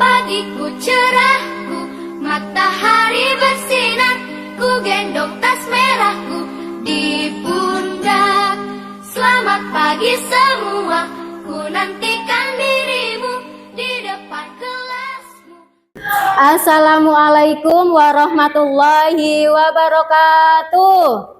Pagiku cerahku, matahari bersinar, ku gendong tas merahku di pundak. Selamat pagi semua, ku nantikan dirimu di depan kelasmu. Assalamualaikum warahmatullahi wabarakatuh.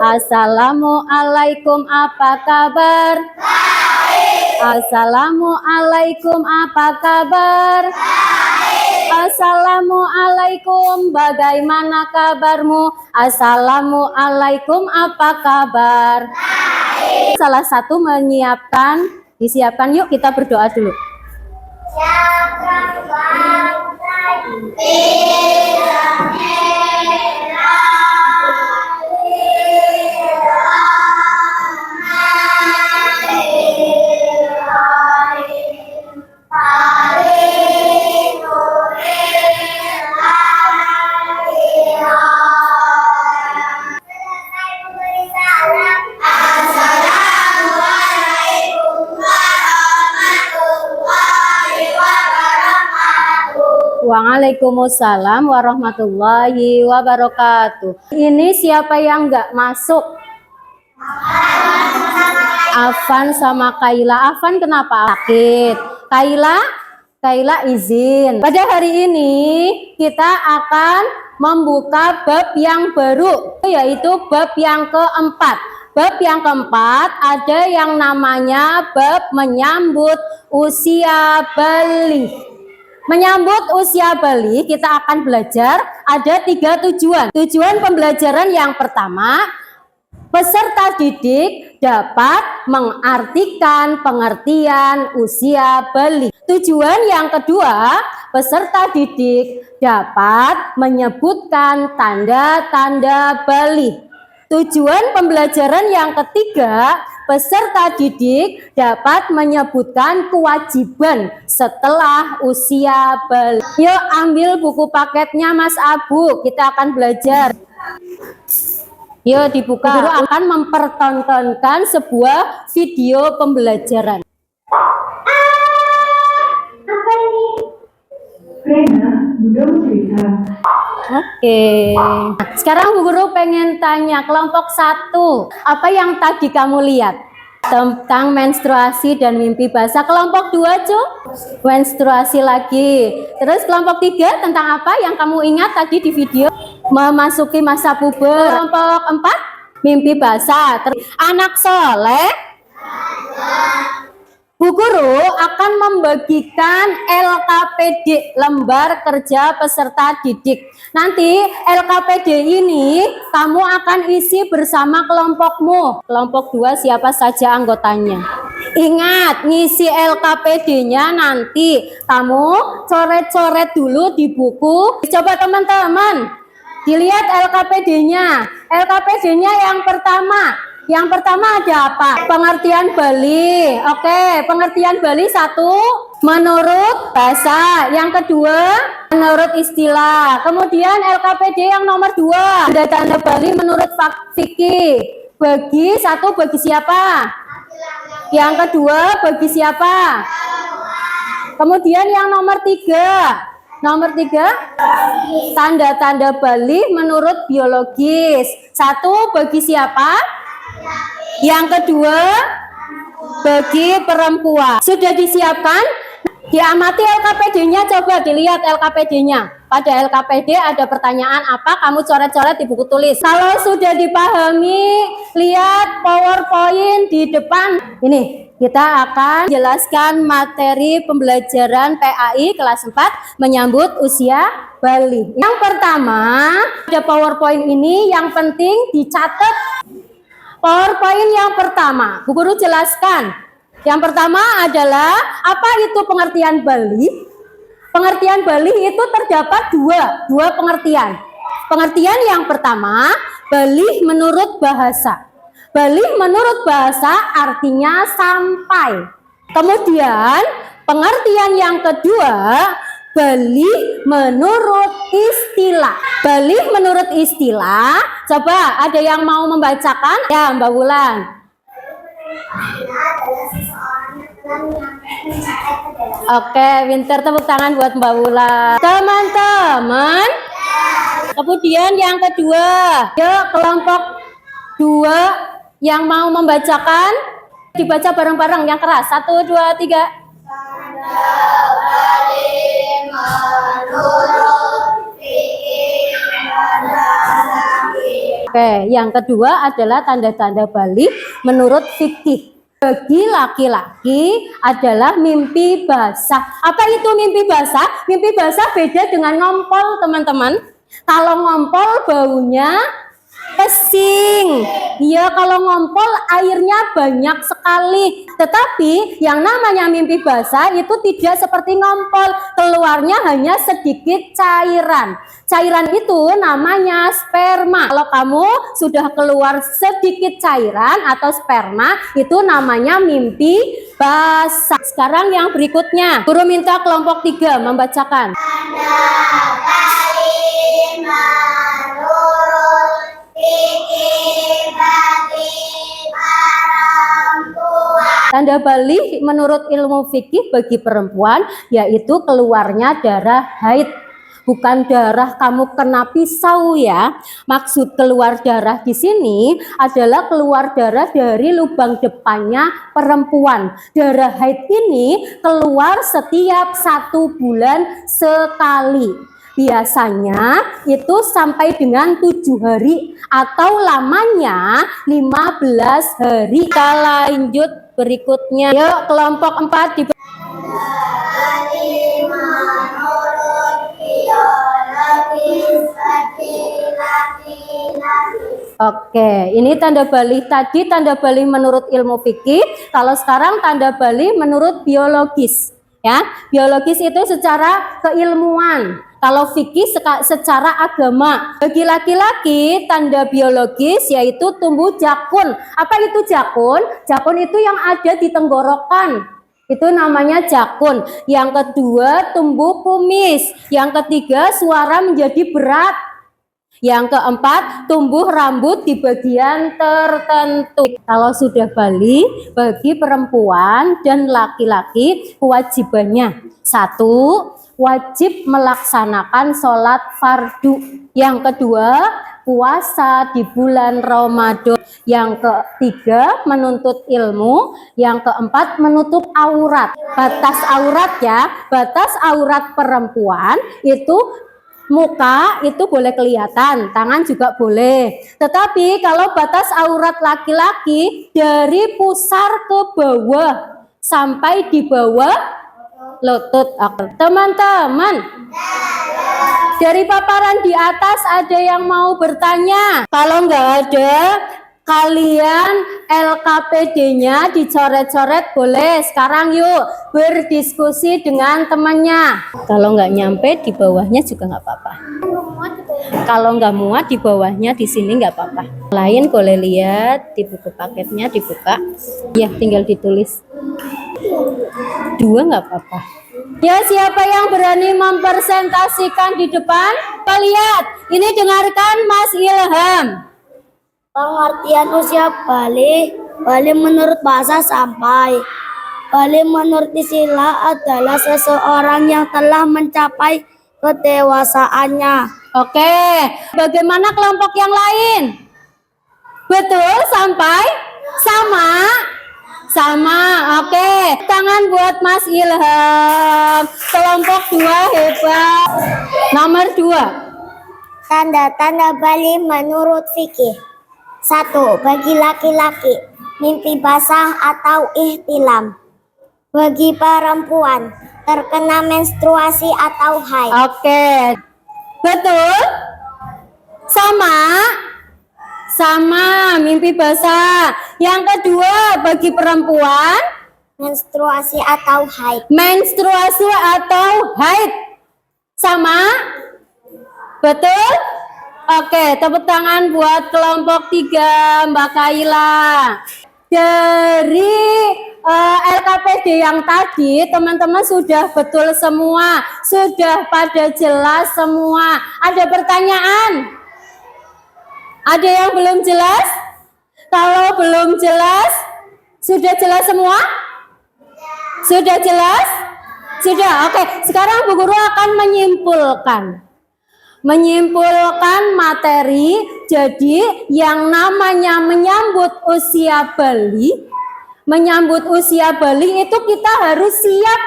Assalamualaikum, apa kabar? Baik. Assalamualaikum, apa kabar? Baik. Assalamualaikum, bagaimana kabarmu? Assalamualaikum, apa kabar? Baik. Salah satu disiapkan yuk kita berdoa dulu. Waalaikumsalam warahmatullahi wabarakatuh. Ini siapa yang nggak masuk? Afan sama Kaila. Afan kenapa? Sakit. Kaila izin. Pada hari ini kita akan membuka bab yang baru, yaitu bab yang keempat. Bab yang keempat ada yang namanya bab menyambut usia balik. Menyambut usia balik kita akan belajar ada 3 tujuan. Tujuan pembelajaran yang pertama, peserta didik dapat mengartikan pengertian usia balik. Tujuan yang kedua, peserta didik dapat menyebutkan tanda-tanda balik. Tujuan pembelajaran yang ketiga, peserta didik dapat menyebutkan kewajiban setelah usia balik. Yuk ambil buku paketnya Mas Abu, kita akan belajar. Yuk dibuka. Guru akan mempertontonkan sebuah video pembelajaran. Apa ini? Rena, Bunda mau cerita. Oke. Sekarang Bu Guru pengen tanya kelompok 1, apa yang tadi kamu lihat? Tentang menstruasi dan mimpi basah. Kelompok 2, Cuk? Menstruasi lagi. Terus kelompok 3 tentang apa yang kamu ingat tadi di video? Memasuki masa puber. Kelompok 4, mimpi basah. Anak soleh. Bu Guru akan membagikan LKPD, lembar kerja peserta didik. Nanti LKPD ini kamu akan isi bersama kelompokmu. Kelompok 2 siapa saja anggotanya. Ingat, ngisi LKPD-nya nanti kamu coret-coret dulu di buku. Coba teman-teman dilihat LKPD-nya. LKPD-nya yang pertama. Yang pertama ada apa? Pengertian Bali. Oke, pengertian Bali 1 menurut bahasa. Yang kedua menurut istilah. Kemudian LKPD yang nomor 2 tanda-tanda Bali menurut fikih. Bagi 1 bagi siapa? Yang kedua bagi siapa? Kemudian yang nomor 3. Nomor 3 tanda-tanda Bali menurut biologis. 1 bagi siapa? Yang kedua bagi perempuan. Sudah disiapkan? Diamati LKPD-nya, coba dilihat LKPD-nya. Pada LKPD ada pertanyaan apa, kamu coret-coret di buku tulis. Kalau sudah dipahami, lihat PowerPoint di depan. Ini kita akan jelaskan materi pembelajaran PAI kelas 4 menyambut usia balik. Yang pertama, ada PowerPoint ini yang penting dicatat. PowerPoint yang pertama, Bu Guru jelaskan. Yang pertama adalah apa itu pengertian Bali? Pengertian Bali itu terdapat dua pengertian. Pengertian yang pertama, Bali menurut bahasa. Bali menurut bahasa artinya sampai. Kemudian pengertian yang kedua, Beli menurut istilah. Beli menurut istilah. Coba ada yang mau membacakan? Ya, Mbak Wulan. Oke, pinter, tepuk tangan buat Mbak Wulan. Teman-teman. Kemudian yang kedua, yuk kelompok 2 yang mau membacakan, dibaca bareng-bareng yang keras. 1, 2, 3. Oke, yang kedua adalah tanda-tanda balik menurut fikih. Bagi laki-laki adalah mimpi basah. Apa itu mimpi basah? Mimpi basah beda dengan ngompol, teman-teman. Kalau ngompol baunya pesing. Ya, kalau ngompol airnya banyak sekali. Tetapi yang namanya mimpi basah itu tidak seperti ngompol. Keluarnya hanya sedikit cairan. Cairan itu namanya sperma. Kalau kamu sudah keluar sedikit cairan atau sperma, itu namanya mimpi basah. Sekarang yang berikutnya, guru minta kelompok 3 membacakan. Tanda balik menurut ilmu fikih bagi perempuan yaitu keluarnya darah haid. Bukan darah kamu kena pisau ya. Maksud keluar darah di sini adalah keluar darah dari lubang depannya perempuan. Darah haid ini keluar setiap 1 bulan sekali. Biasanya itu sampai dengan 7 hari atau lamanya 15 hari. Kita lanjut berikutnya. Yuk kelompok 4 di Oke, ini tanda balik tadi, tanda balik menurut ilmu fikih. Kalau sekarang tanda balik menurut biologis. Ya, biologis itu secara keilmuan. Kalau fikih secara agama. Bagi laki-laki tanda biologis yaitu tumbuh jakun. Apa itu jakun? Jakun itu yang ada di tenggorokan. Itu namanya jakun. Yang kedua tumbuh kumis. Yang ketiga suara menjadi berat. Yang keempat, tumbuh rambut di bagian tertentu. Kalau sudah balik, bagi perempuan dan laki-laki kewajibannya. 1, wajib melaksanakan sholat fardu. Yang kedua, puasa di bulan Ramadan. Yang ketiga, menuntut ilmu. Yang keempat, menutup aurat. Batas aurat ya, batas aurat perempuan itu muka itu boleh kelihatan, tangan juga boleh. Tetapi kalau batas aurat laki-laki dari pusar ke bawah sampai di bawah lutut. Teman-teman, dari paparan di atas ada yang mau bertanya? Kalau nggak ada, kalian LKPD-nya dicoret-coret boleh. Sekarang yuk berdiskusi dengan temannya. Kalau nggak nyampe di bawahnya juga nggak apa-apa. Kalau nggak muat di bawahnya di sini nggak apa-apa. Lain boleh lihat di buku paketnya, dibuka. Ya, tinggal ditulis. 2 nggak apa-apa. Ya, siapa yang berani mempresentasikan di depan? Lihat, ini dengarkan Mas Ilham. Pengertian usia balik menurut bahasa sampai. Balik menurut istilah adalah seseorang yang telah mencapai kedewasaannya. Oke, bagaimana kelompok yang lain? Betul, sampai? Sama, oke. Tangan buat Mas Ilham. Kelompok 2 hebat. Nomor 2. Tanda-tanda balik menurut fikih. 1. Bagi laki-laki, mimpi basah atau ihtilam. Bagi perempuan, terkena menstruasi atau haid. Oke. Betul? Sama, mimpi basah. Yang kedua, bagi perempuan, Menstruasi atau haid. menstruasi atau haid. Sama? Betul? Oke, tepuk tangan buat kelompok 3, Mbak Kaila. Dari LKPD yang tadi teman-teman sudah betul semua, sudah pada jelas semua. Ada pertanyaan? Ada yang belum jelas? Kalau belum jelas, sudah jelas semua? Sudah jelas? Sudah, oke. Sekarang Bu Guru akan menyimpulkan materi. Jadi yang namanya menyambut usia beli itu kita harus siap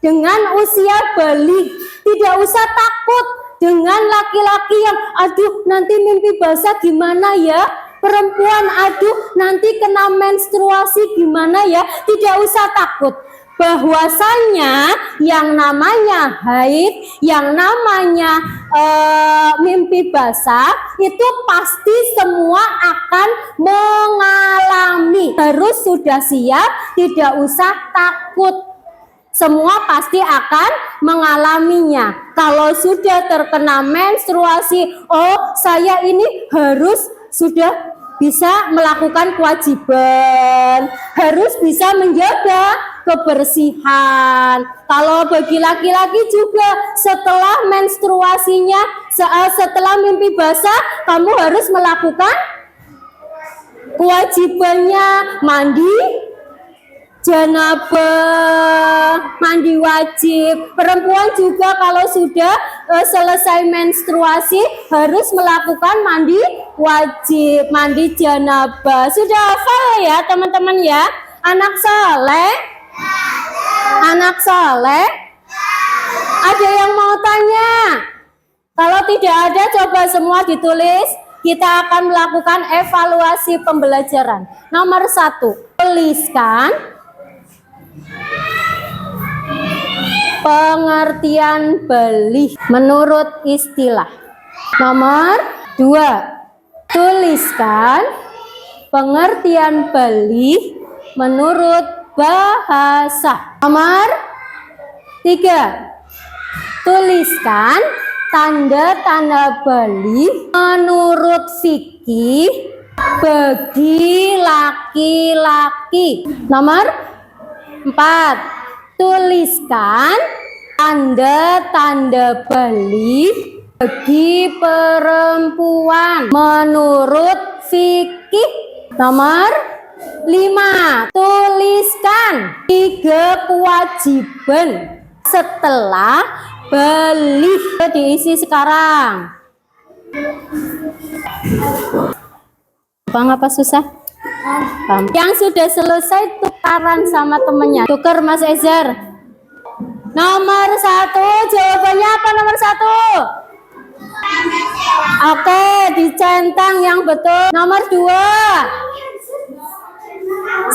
dengan usia beli. Tidak usah takut dengan laki-laki yang aduh nanti mimpi basah gimana ya, perempuan aduh nanti kena menstruasi gimana ya. Tidak usah takut, bahwasanya yang namanya haid, yang namanya mimpi basah itu pasti semua akan mengalami. Harus sudah siap, tidak usah takut. Semua pasti akan mengalaminya. Kalau sudah terkena menstruasi, oh saya ini harus sudah bisa melakukan kewajiban, harus bisa menjaga kebersihan. Kalau bagi laki-laki juga setelah menstruasinya, setelah mimpi basah, kamu harus melakukan kewajibannya, mandi janabah, mandi wajib. Perempuan juga kalau sudah selesai menstruasi harus melakukan mandi wajib, mandi janabah. Sudah hafal ya teman-teman ya? Anak soleh? Anak soleh? Ada yang mau tanya? Kalau tidak ada, coba semua ditulis. Kita akan melakukan evaluasi pembelajaran. Nomor 1, tuliskan pengertian beli menurut istilah. Nomor 2, tuliskan pengertian beli menurut bahasa. Nomor 3, tuliskan tanda-tanda beli menurut fikih bagi laki-laki. Nomor 4, tuliskan tanda-tanda beli bagi perempuan menurut fikih. Nomor 5, tuliskan 3 kewajiban setelah beli. Diisi sekarang. Bang, apa susah? Yang sudah selesai tukaran sama temennya. Tukar Mas Ezer. Nomor 1, jawabannya apa nomor 1? Oke, dicentang yang betul. Nomor 2,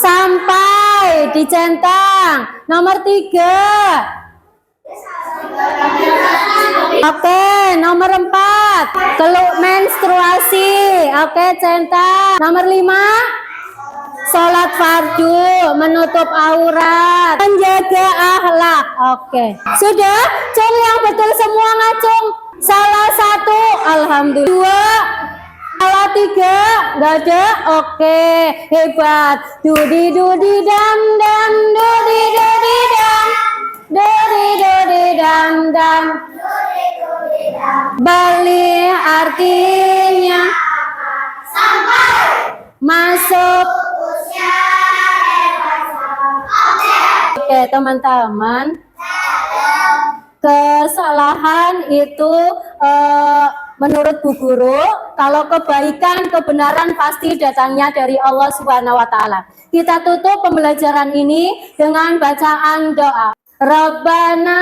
sampai dicentang. Nomor 3. Oke, nomor 4, keluh menstruasi. Oke, centang. Nomor 5, sholat fardu, menutup aurat, menjaga akhlak. Oke, sudah? Cung yang betul semua ngacung. Salah 1, alhamdulillah. 2, salah 3, nggak ada. Oke, hebat. Dudi dudi dam dam, dudi dudi dam, dudi dudi dam dam. Beli artinya masuk. Oke teman-teman, kesalahan itu menurut Bu Guru, kalau kebaikan, kebenaran pasti datangnya dari Allah Subhanahu wa Ta'ala. Kita tutup pembelajaran ini dengan bacaan doa. Rabbana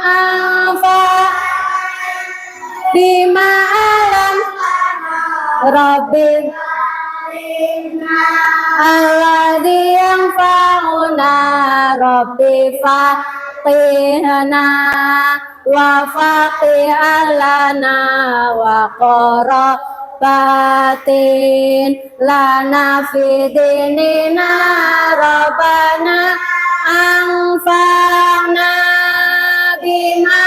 anfa bima alam Rabbil alladzi yanfa'una Rabbi faqihna wa faqih alana wa qarabatin lana fi dinina Rabbana anfa'na bima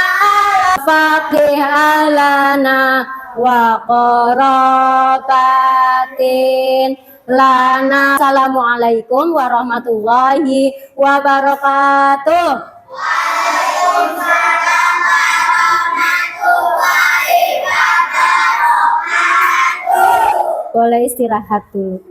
faqih alana wa qarabatin lana. Assalamualaikum warahmatullahi wabarakatuh. Boleh istirahat dulu.